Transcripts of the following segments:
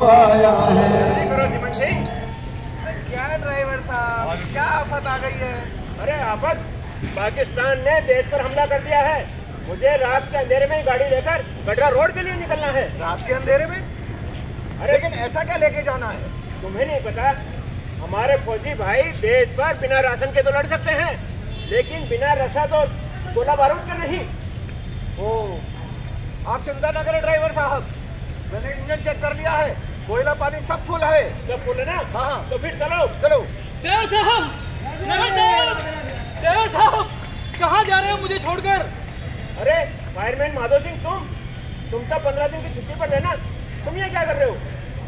पाया है। क्या ड्राइवर साहब, क्या आफत आ गई है? अरे आफत, पाकिस्तान ने देश पर हमला कर दिया है। मुझे रात के अंधेरे में ही गाड़ी लेकर गडरा रोड के लिए निकलना है। रात के अंधेरे में? अरे लेकिन ऐसा क्या लेके जाना है? तुम्हें नहीं पता? हमारे फौजी भाई देश पर बिना राशन के तो लड़ सकते हैं, लेकिन बिना रसद और गोला बारूद के नहीं। ओह, आप चिंता न करें ड्राइवर साहब, मैंने इंजन चेक कर लिया है, कोयला पानी सब फुल है। सब फुल है ना? हाँ। तो फिर चलो चलो। ड्राइवर साहब, कहाँ जा रहे हो मुझे छोड़कर? अरे फायरमैन माधव सिंह, तुम तो 15 दिन की छुट्टी पर थे ना, तुम ये क्या कर रहे हो?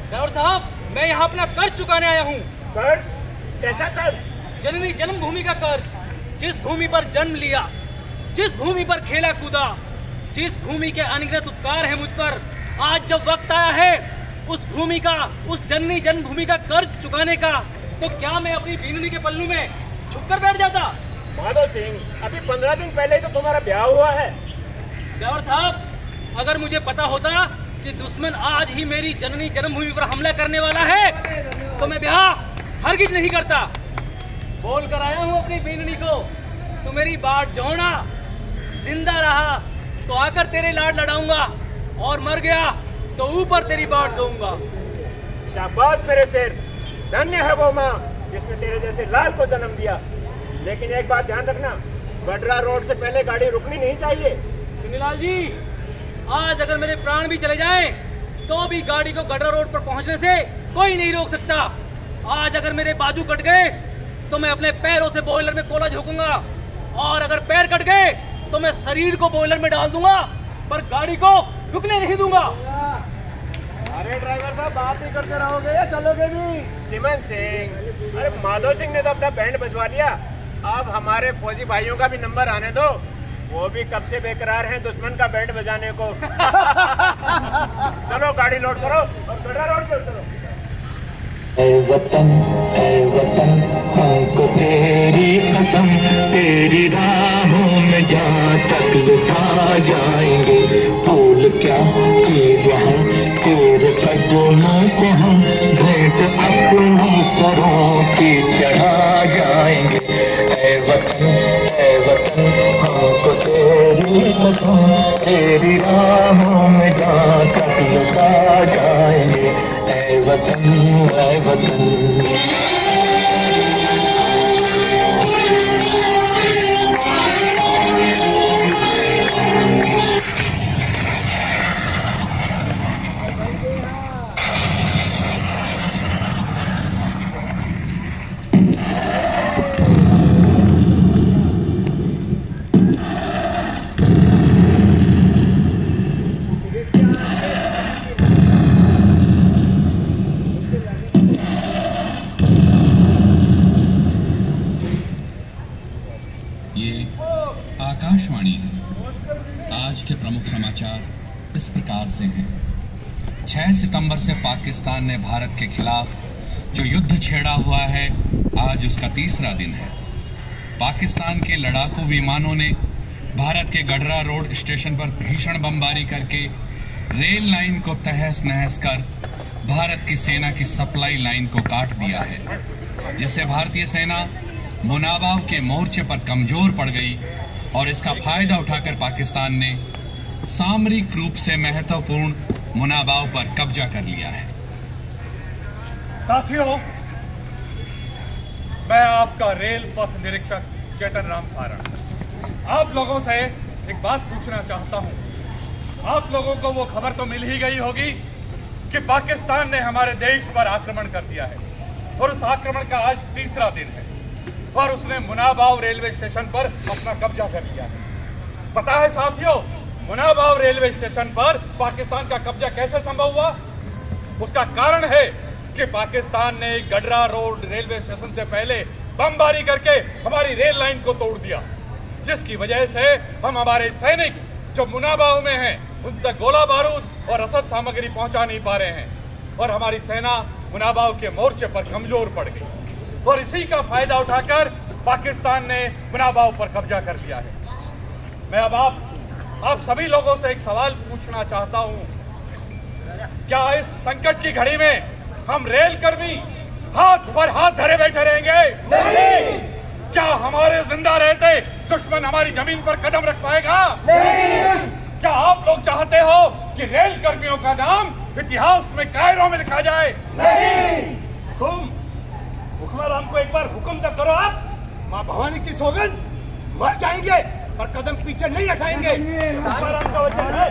ड्राइवर साहब, मैं यहाँ अपना कर्ज चुकाने आया हूँ। कर्ज? कैसा कर्ज? जननी जन्मभूमि का कर्ज। जिस भूमि पर जन्म लिया, जिस भूमि पर खेला कूदा, जिस भूमि के अनगिनत उपकार है मुझ पर, आज जब वक्त आया है उस भूमि का, उस जननी जन्मभूमि का कर्ज चुकाने का, तो क्या मैं अपनी बीननी के पल्लू में छुपकर बैठ जाता? माधव सिंह, अभी 15 दिन पहले ही तो तुम्हारा ब्याह हुआ है। ड्राइवर साहब, अगर मुझे पता होता कि दुश्मन आज ही मेरी जननी जन्मभूमि पर हमला करने वाला है, तो मैं ब्याह हरगिज नहीं करता। बोल कर आया हूँ अपनी बीननी को, तू मेरी बाट जोड़ा, जिंदा रहा तो आकर तेरे लाड लड़ाऊंगा, और मर गया तो ऊपर तेरी बाट जोऊंगा। शाबाश मेरे शेर, धन्य है वो माँ जिसने तेरे जैसे लाल को जन्म दिया। लेकिन एक बात ध्यान रखना, गडरा रोड से पहले गाड़ी रुकनी नहीं चाहिए। चुनीलाल जी, आज अगर मेरे प्राण भी चले जाएं, तो भी गाड़ी को गडरा रोड पर पहुंचने से कोई नहीं रोक सकता। आज अगर मेरे बाजू कट गए तो मैं अपने पैरों से बॉयलर में कोला झोंकूंगा, और अगर पैर कट गए तो मैं शरीर को बॉयलर में डाल दूंगा, पर गाड़ी को रुकने नहीं दूंगा। अरे ड्राइवर साहब, बात ही करते रहोगे या चलोगे भी? चिमन सिंह, अरे माधव सिंह ने तो अपना बैंड बजवा लिया, अब हमारे फौजी भाइयों का भी नंबर आने दो। वो भी कब से बेकरार हैं दुश्मन का बैंड बजाने को। चलो गाड़ी लोड करो और गडरा रोड पे उतरो। ऐ वतन हमको तेरी कसम, तेरी राहों में जहाँ तक लुटा जाएंगे। भूल क्या चीज है तेरे कदमों को हम भेंट अपनी सरों की चढ़ा जाएंगे। ऐ वतन हमको तेरी कसम, तेरी राहों में जहाँ तक लुटा जाएंगे। ऐ वतन आकाशवाणी है। आज के प्रमुख समाचार इस प्रकार से हैं। 6 सितंबर से पाकिस्तान ने भारत के खिलाफ जो युद्ध छेड़ा हुआ है, आज उसका तीसरा दिन है। पाकिस्तान के लड़ाकू विमानों ने भारत के गडरा रोड स्टेशन पर भीषण बमबारी करके रेल लाइन को तहस नहस कर भारत की सेना की सप्लाई लाइन को काट दिया है, जिससे भारतीय सेना मुनाबाव के मोर्चे पर कमजोर पड़ गई, और इसका फायदा उठाकर पाकिस्तान ने सामरिक रूप से महत्वपूर्ण मुनाबाव पर कब्जा कर लिया है। साथियों, मैं आपका रेल पथ निरीक्षक चेतन राम सारण आप लोगों से एक बात पूछना चाहता हूं। आप लोगों को वो खबर तो मिल ही गई होगी कि पाकिस्तान ने हमारे देश पर आक्रमण कर दिया है, और उस आक्रमण का आज तीसरा दिन है, और उसने मुनाबाव रेलवे स्टेशन पर अपना कब्जा कर लिया है। पता है साथियों, मुनाबाव रेलवे स्टेशन पर पाकिस्तान का कब्जा कैसे संभव हुआ? उसका कारण है कि पाकिस्तान ने गडरा रोड रेलवे स्टेशन से पहले बमबारी करके हमारी रेल लाइन को तोड़ दिया, जिसकी वजह से हम हमारे सैनिक जो मुनाबाव में हैं उन तक गोला बारूद और रसद सामग्री पहुंचा नहीं पा रहे हैं, और हमारी सेना मुनाबाव के मोर्चे पर कमजोर पड़ गई, और इसी का फायदा उठाकर पाकिस्तान ने मुनाबाव पर कब्जा कर लिया है। मैं अब आप सभी लोगों से एक सवाल पूछना चाहता हूं। क्या इस संकट की घड़ी में हम रेल कर्मी हाथ पर हाथ धरे बैठे रहेंगे? नहीं। क्या हमारे जिंदा रहते दुश्मन हमारी जमीन पर कदम रख पाएगा? नहीं। क्या आप लोग चाहते हो कि रेल कर्मियों का नाम इतिहास में कायरों में लिखा जाए? नहीं। हुक्मरान को एक बार हुक्म तक करो आप। माँ भवानी की सौगंध, मर जाएंगे और कदम पीछे नहीं हटाएंगे। हुक्मरान का वचन है।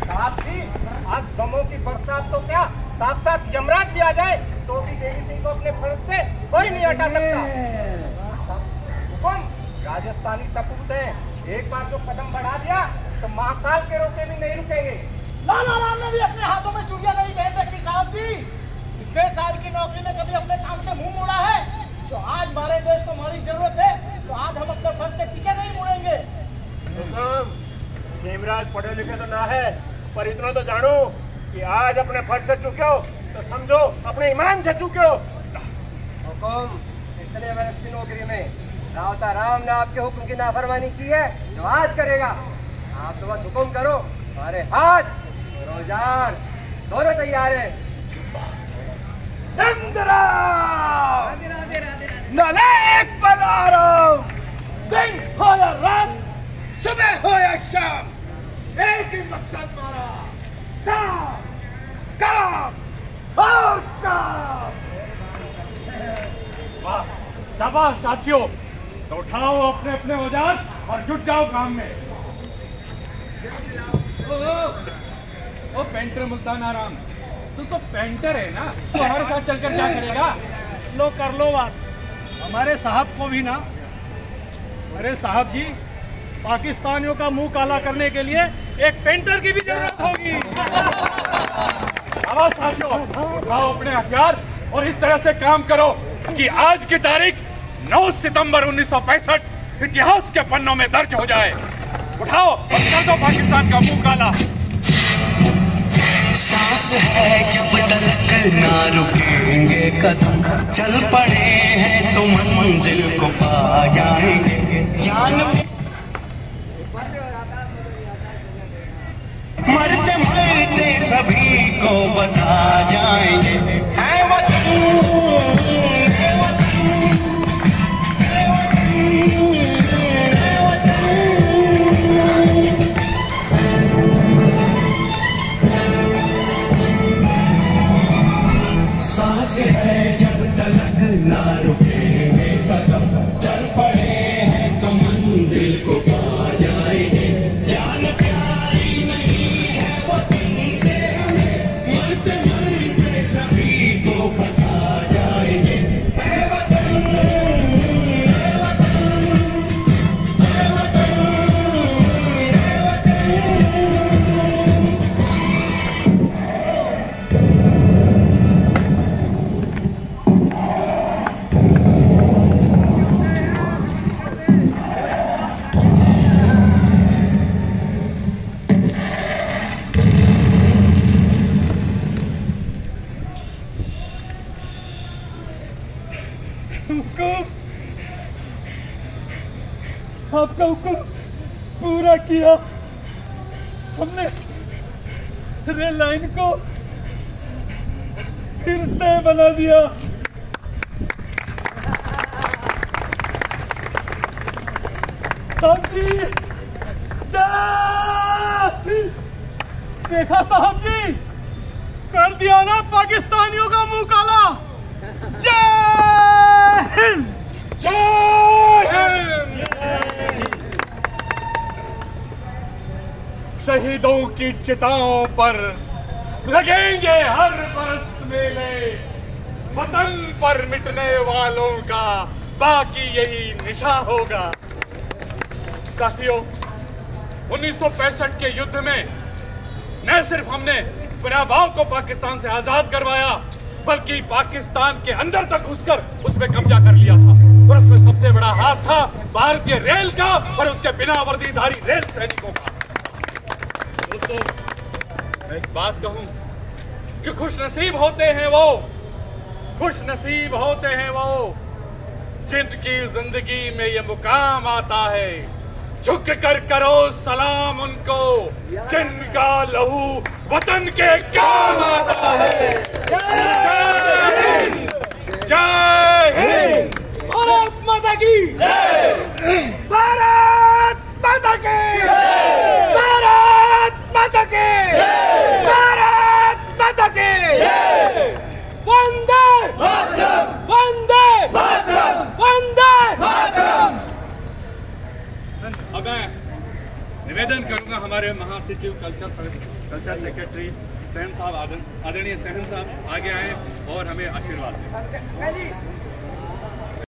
साहब जी, आज बमों की बरसात तो क्या, साथ साथ यमराज भी आ जाए तो भी देवी सिंह को अपने फर्ज से कोई नहीं हटा सकता। हुक्म राजस्थानी सपूत है, एक बार जो कदम बढ़ा दिया तो महाकाल के रोके भी नहीं रुकेंगे। लाला राम ने भी अपने हाथों में चूड़ियां नहीं पहन रखी साहब जी। इतने साल की नौकरी में कभी अपने काम से मुंह मोड़ा है? जो आज हमारे देश को हमारी जरूरत है तो आज हम अपने फर्ज से पीछे नहीं मुड़ेंगे। हेमराज पढ़े लिखे तो ना है, पर इतना तो जानो कि आज अपने फर्ज से चूके हो तो समझो अपने ईमान से चूके हो। हुकुम, इतने वर्ष की नौकरी में रावता राम ने आपके हुक्म की नाफरमानी की है जो आज करेगा। आप तो बस हुक्म करो, हमारे हाथ रोजान दोनों तैयार है। नालायक पलारो, दिन हो या रात, सुबह हो या शाम, एक ही मकसद मारा, काम काम और काम। वाह, शाबाश साथियों, तो उठाओ अपने अपने औजार और जुट जाओ काम में। ओ पेंटर मुल्तान आराम, तू तो पेंटर है ना, तो हमारे साथ चलकर क्या करेगा? लो कर लो बात। हमारे साहब को भी ना, अरे साहब जी, पाकिस्तानियों का मुंह काला करने के लिए एक पेंटर की भी जरूरत होगी। शाबाश साथियों, उठाओ अपने हथियार और इस तरह से काम करो कि आज की तारीख 9 सितंबर 1965 इतिहास के पन्नों में दर्ज हो जाए। उठाओ और कर दो पाकिस्तान का मुंह काला। सांस है जब तक ना रुकेंगे कदम, चल पड़े हैं तो मंजिल को पा जाएंगे। जान मरते मरते सभी को बता जाएंगे, है वतन। सांस है जब तक ना रुकेंगे कदम, चल पड़े हैं तो मंजिल को पा जाएंगे। जान प्यारी नहीं है वतन से हमें, मरते मरते सभी को बता जाएंगे, है वतन, है वतन, है वतन, है वतन। आपका हुक्म पूरा किया। हमने रेल लाइन को फिर से बना दिया। साहब जी, जय! देखा साहब जी, कर दिया ना पाकिस्तानियों का मुंह काला। जय हिंद! जय हिंद! शहीदों की चिताओं पर लगेंगे हर बरस मेले, वतन पर मिटने वालों का बाकी यही निशा होगा। साथियों, 1965 के युद्ध में न सिर्फ हमने पनाबाव को पाकिस्तान से आजाद करवाया, बल्कि पाकिस्तान के अंदर तक घुसकर उस पर कब्जा कर लिया था। और उसमें सबसे बड़ा हाथ था भारतीय रेल का और उसके बिना वर्दीधारी रेल सैनिकों का। दोस्तों, मैं एक बात कहूं कि खुशनसीब होते हैं वो, खुशनसीब होते हैं वो जिनकी जिंदगी में ये मुकाम आता है। झुक कर करो सलाम उनको जिनका लहू वतन के काम आता है। जय हिंद, जय हिंद। भारत माता की जय, भारत माता की जय, भारत माता की जय, भारत माता की जय। वंदे मातरम, वंदे मातरम, वंदे मातरम। अब मैं निवेदन करूंगा हमारे महासचिव कल्चर सेक्रेटरी सहन साहब, आदरणीय सहन साहब आगे आए और हमें आशीर्वाद दें।